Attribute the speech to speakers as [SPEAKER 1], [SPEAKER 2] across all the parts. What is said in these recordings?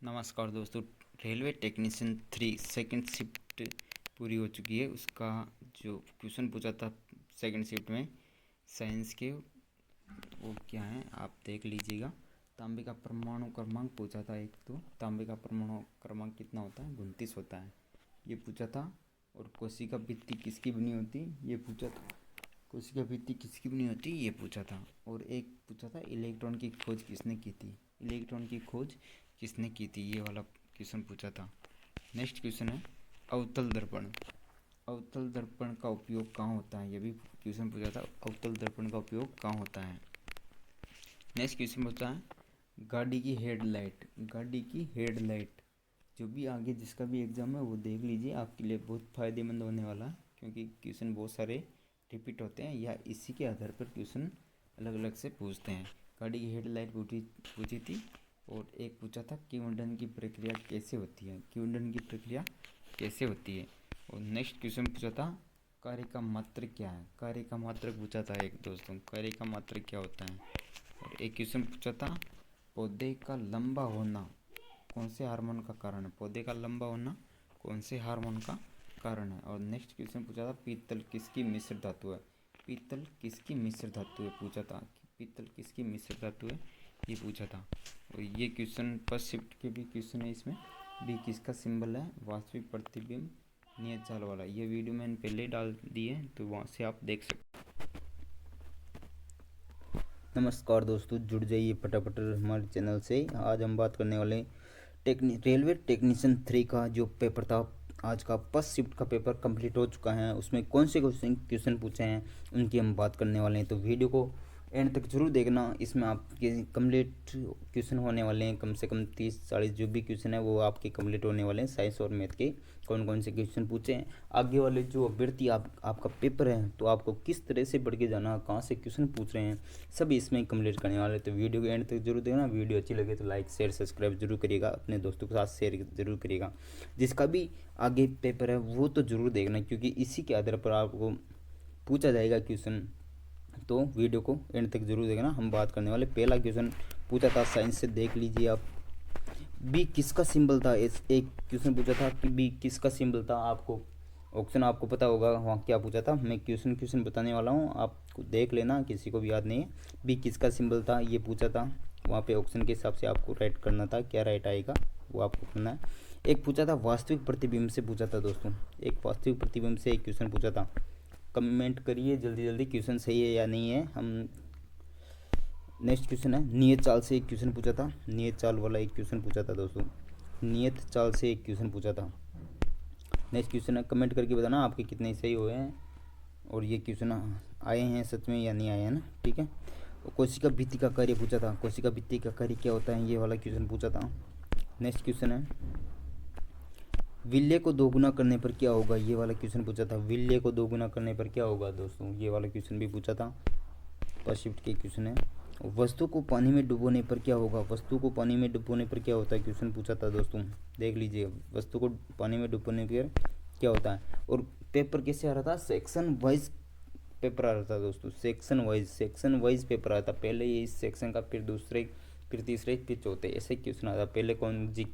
[SPEAKER 1] नमस्कार दोस्तों। Railway technician 3 second shift पूरी हो चुकी है। उसका जो क्वेश्चन पूछा था सेकंड शिफ्ट में साइंस के, वो क्या है आप देख लीजिएगा। तांबे का परमाणु क्रमांक पूछा था। एक तो तांबे का परमाणु क्रमांक कितना होता है? 29 होता है, ये पूछा था। और कोशिका भित्ति किसकी बनी होती, ये पूछा था। कोशिका भित्ति किसकी बनी होती, ये पूछा था। और एक पूछा था इलेक्ट्रॉन की खोज किसने की थी। इलेक्ट्रॉन की खोज किसने की थी, ये वाला क्वेश्चन पूछा था। नेक्स्ट क्वेश्चन है अवतल दर्पण। अवतल दर्पण का उपयोग कहाँ होता है, ये भी क्वेश्चन पूछा था। अवतल दर्पण का उपयोग कहाँ होता है। नेक्स्ट क्वेश्चन पूछा है गाड़ी की हेडलाइट। गाड़ी की हेडलाइट, जो भी आगे जिसका भी एग्जाम है वो देख लीजिए, आपके लिए बहुत फ़ायदेमंद होने वाला है, क्योंकि क्वेश्चन बहुत सारे रिपीट होते हैं या इसी के आधार पर क्वेश्चन अलग अलग से पूछते हैं। गाड़ी की हेडलाइट पूछी थी। और एक पूछा था किवंडन की प्रक्रिया कैसे होती है। किवंडन की प्रक्रिया कैसे होती है। और नेक्स्ट क्वेश्चन पूछा था कार्य का मात्रक क्या है। कार्य का मात्रक पूछा था एक दोस्तों, कार्य का मात्रक क्या होता है। और एक क्वेश्चन पूछा था पौधे का लंबा होना कौन से हार्मोन का कारण है। पौधे का लंबा होना कौन से हार्मोन का कारण है। और नेक्स्ट क्वेश्चन पूछा था पीतल किसकी मिश्र धातु है। पीतल किसकी मिश्र धातु है पूछा था। पीतल किसकी मिश्र धातु है, ये पूछा था। और ये क्वेश्चन फर्स्ट शिफ्ट के भी क्वेश्चन है। इसमें बी किसका सिंबल है, वास्तविक प्रतिबिंब नियत चाल वाला। ये वीडियो मैंने पहले डाल दी है, तो वहाँ से आप देख सकते।
[SPEAKER 2] नमस्कार दोस्तों, जुड़ जाइए फटाफट हमारे चैनल से। आज हम बात करने वाले रेलवे टेक्नीशियन 3 का जो पेपर था। आज का फर्स्ट शिफ्ट का पेपर कंप्लीट हो चुका है। उसमें कौन से क्वेश्चन पूछे हैं उनकी हम बात करने वाले हैं, तो वीडियो को एंड तक जरूर देखना। इसमें आपके कंप्लीट क्वेश्चन होने वाले हैं, कम से कम 30-40 जो भी क्वेश्चन है वो आपके कंप्लीट होने वाले हैं। साइंस और मैथ के कौन कौन से क्वेश्चन पूछे हैं, आगे वाले जो अभ्यर्थी आपका पेपर है तो आपको किस तरह से बढ़ के जाना, कहाँ से क्वेश्चन पूछ रहे हैं, सब इसमें कंप्लीट करने वाले। तो वीडियो के एंड तक जरूर देखना। वीडियो अच्छी लगे तो लाइक शेयर सब्सक्राइब जरूर करिएगा, अपने दोस्तों के साथ शेयर जरूर करिएगा। जिसका भी आगे पेपर है वो तो जरूर देखना, क्योंकि इसी के आधार पर आपको पूछा जाएगा क्वेश्चन। तो वीडियो को एंड तक जरूर देखना। हम बात करने वाले पहला क्वेश्चन पूछा था साइंस से, देख लीजिए आप। बी किसका सिंबल था। एक क्वेश्चन पूछा था कि बी किसका सिंबल था। आपको ऑप्शन आपको पता होगा वहाँ क्या पूछा था। मैं क्वेश्चन बताने वाला हूँ, आपको देख लेना, किसी को भी याद नहीं है। बी किसका सिंबल था ये पूछा था। वहाँ पे ऑप्शन के हिसाब से आपको राइट करना था, क्या राइट आएगा वो आपको करना है। एक पूछा था वास्तविक प्रतिबिंब से पूछा था दोस्तों। एक वास्तविक प्रतिबिंब से एक क्वेश्चन पूछा था। कमेंट करिए जल्दी जल्दी क्वेश्चन सही है या नहीं है। हम नेक्स्ट क्वेश्चन है नियत चाल से एक क्वेश्चन पूछा था। नियत चाल वाला एक क्वेश्चन पूछा था दोस्तों। नियत चाल से एक क्वेश्चन पूछा था। नेक्स्ट क्वेश्चन है, कमेंट करके बताना आपके कितने सही हुए हैं और ये क्वेश्चन आए हैं सच में या नहीं आए हैं ना, ठीक है। कोशिका भित्ति का कार्य पूछा था। कोशिका भित्ति का कार्य क्या होता है, ये वाला क्वेश्चन पूछा था। नेक्स्ट क्वेश्चन है विल्य को दोगुना करने पर क्या होगा, ये वाला क्वेश्चन पूछा था। विल्य को दोगुना करने पर क्या होगा दोस्तों, ये वाला क्वेश्चन भी पूछा था। फर्स्ट शिफ्ट के क्वेश्चन है वस्तु को पानी में डुबोने पर क्या होगा। वस्तु को पानी में डुबोने पर क्या होता है, क्वेश्चन पूछा था दोस्तों। देख लीजिए वस्तु को पानी में डुबोने पर क्या होता है। और पेपर कैसे आ रहा था, सेक्शन वाइज पेपर आ रहा था दोस्तों। सेक्शन वाइज पेपर आ रहा था। पहले ये इस सेक्शन का, फिर दूसरे, फिर तीसरे, फिर चौथे, ऐसे क्वेश्चन आ रहा था। पहले कौन जी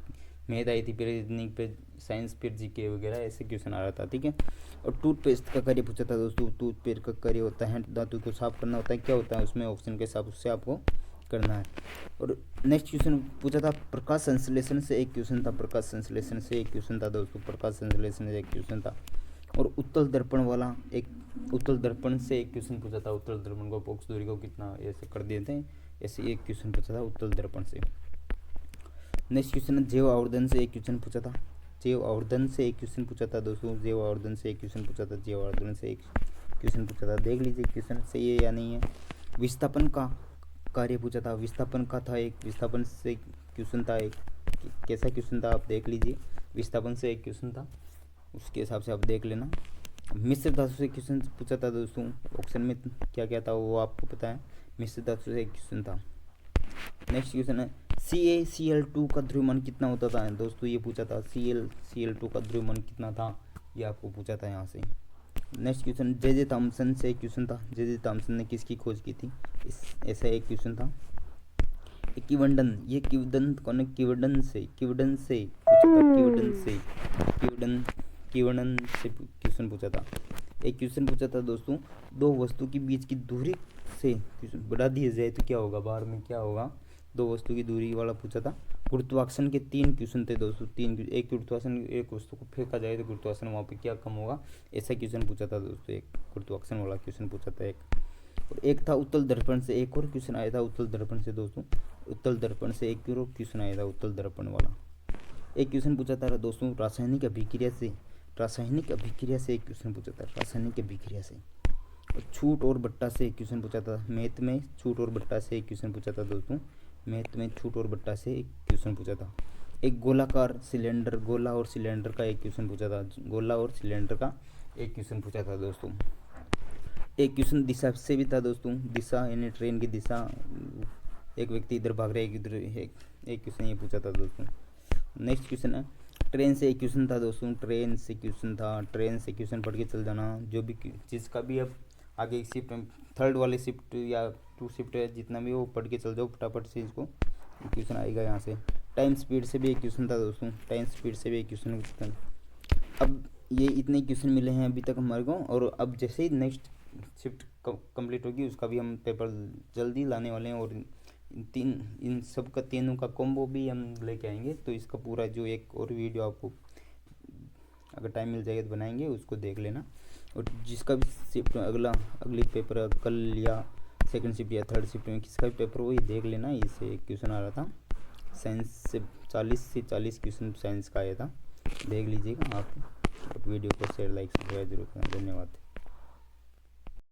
[SPEAKER 2] मैथ आई थी, फिर रीजनिंग, फिर साइंस, फिर जीके वगैरह, ऐसे क्वेश्चन आ रहा था, ठीक है। और टूथपेस्ट का कार्य पूछा था दोस्तों। टूथपेस्ट का कार्य होता है दांतों को साफ करना होता है, क्या होता है उसमें, ऑप्शन के हिसाब से आपको करना है। और नेक्स्ट क्वेश्चन पूछा था प्रकाश संश्लेषण से एक क्वेश्चन था। प्रकाश संश्लेषण से एक क्वेश्चन था दोस्तों। प्रकाश संश्लेषण से एक क्वेश्चन था। और उत्तल दर्पण वाला एक, उत्तल दर्पण से एक क्वेश्चन पूछा था। उत्तल दर्पण को फोकस दूरी को कितना ऐसे कर दिए थे, ऐसे एक क्वेश्चन पूछा था उत्तल दर्पण से। नेक्स्ट क्वेश्चन है जैव आवर्धन से एक क्वेश्चन पूछा था। जैव आवर्धन से एक क्वेश्चन पूछा था दोस्तों। जैव आवर्धन से एक क्वेश्चन पूछा था। जैव आवर्धन से एक क्वेश्चन पूछा था। देख लीजिए क्वेश्चन सही है या नहीं है। विस्थापन का कार्य पूछा था। विस्थापन का था एक, विस्थापन से क्वेश्चन था एक। कैसा क्वेश्चन था आप देख लीजिए। विस्थापन से एक क्वेश्चन था, उसके हिसाब से आप देख लेना। मिश्र धातु से क्वेश्चन पूछा था दोस्तों। ऑप्शन में क्या क्या था वो आपको पता है। मिश्र धातु से एक क्वेश्चन था। नेक्स्ट क्वेश्चन है CaCl2 का ध्रुवमान कितना होता था दोस्तों, ये पूछा था। Cl2 का ध्रुवमान कितना था, ये आपको पूछा था यहाँ से। नेक्स्ट क्वेश्चन जे थॉमसन से एक क्वेश्चन था। जे थॉमसन ने किसकी खोज की थी, इस ऐसा एक क्वेश्चन था। किवंडन, ये किवदंत कौन है? किवडन से पूछा था, किवडन से क्वेश्चन पूछा था। एक क्वेश्चन पूछा था दोस्तों, दो वस्तु के बीच की दूरी से क्वेश्चन बढ़ा दिया जाए तो क्या होगा, बाहर में क्या होगा? दो वस्तु की दूरी वाला पूछा था। गुरुत्वाकर्षण के 3 क्वेश्चन थे दोस्तों, एक गुरुत्वाकर्षण, एक वस्तु को फेंका जाए तो गुरुत्वाकर्षण वहाँ पे क्या कम होगा, ऐसा क्वेश्चन पूछा था दोस्तों। एक गुरुत्वाकर्षण वाला क्वेश्चन पूछा था एक, और एक था उत्तल दर्पण से, एक और क्वेश्चन आया था उत्तल दर्पण से दोस्तों। उत्तल दर्पण से एक और क्वेश्चन आया था उत्तल दर्पण वाला। एक क्वेश्चन पूछा था दोस्तों रासायनिक अभिक्रिया से एक क्वेश्चन पूछा था, रासायनिक अभिक्रिया से। और छूट और बट्टा से एक क्वेश्चन पूछा था, मैथ में छूट और बट्टा से एक क्वेश्चन पूछा था दोस्तों। मैथ में छूट और बट्टा से एक क्वेश्चन पूछा था। एक गोलाकार सिलेंडर, गोला और सिलेंडर का एक क्वेश्चन पूछा था, गोला और सिलेंडर का एक क्वेश्चन पूछा था दोस्तों। एक क्वेश्चन दिशा से भी था दोस्तों, दिशा यानी ट्रेन की दिशा, एक व्यक्ति इधर भाग रहा है, एक इधर, एक क्वेश्चन ये पूछा था दोस्तों। नेक्स्ट क्वेश्चन है ट्रेन से एक क्वेश्चन था दोस्तों, ट्रेन से क्वेश्चन पढ़ के चल जाना। जो भी चीज़ का भी अब आगे शिफ्ट, थर्ड वाली शिफ्ट या 2 शिफ्ट है, जितना भी वो पढ़ के चल जाओ फटाफट से, इसको क्वेश्चन आएगा यहाँ से। टाइम स्पीड से भी एक क्वेश्चन था दोस्तों, टाइम स्पीड से भी एक क्वेश्चन था। अब ये इतने क्वेश्चन मिले हैं अभी तक हमारे को, और अब जैसे ही नेक्स्ट शिफ्ट कंप्लीट होगी उसका भी हम पेपर जल्दी लाने वाले हैं, और इन सब का तीनों का कॉम्बो भी हम लेके आएंगे। तो इसका पूरा जो एक और वीडियो आपको अगर टाइम मिल जाएगा तो बनाएंगे, उसको देख लेना। और जिसका भी शिफ्ट अगली पेपर कल या सेकंड शिफ्ट या थर्ड शिफ्ट में किसका भी पेपर हो, ये देख लेना। इससे एक क्वेश्चन आ रहा था साइंस से, 40 क्वेश्चन साइंस का आया था, देख लीजिएगा आप। वीडियो को शेयर, लाइक, सब्सक्राइब जरूर करना। धन्यवाद।